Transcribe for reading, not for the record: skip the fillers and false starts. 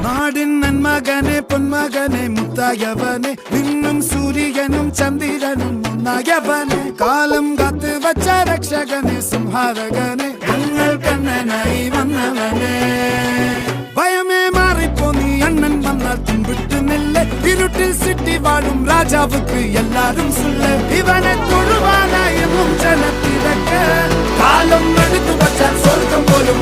നാടിൻ നന്മകനെ പൊന്മകനെ മുത്തായവനെ നിന്നും സൂര്യനും ചന്ദ്രനും ഒന്നായവനെ കാലം കാത്ത് വച്ച രക്ഷകനെ സംഹാരകനെ ഞങ്ങൾ കണ്ണനായി വന്നവനെ ഭയമേ മാറിപ്പോ നീ അണ്ണൻ വന്നാൽ തുമ്പിട്ട് നില്ല ഇരുട്ടിൽ സിറ്റി വാഴും രാജാവുക്ക് എല്ലാരും സുല്ല ഇവനെ തൊഴുവാനായെന്നും ജനത്തിരക്ക് കാലം എടുത്തു വച്ചാൽ സ്വർഗം പോലും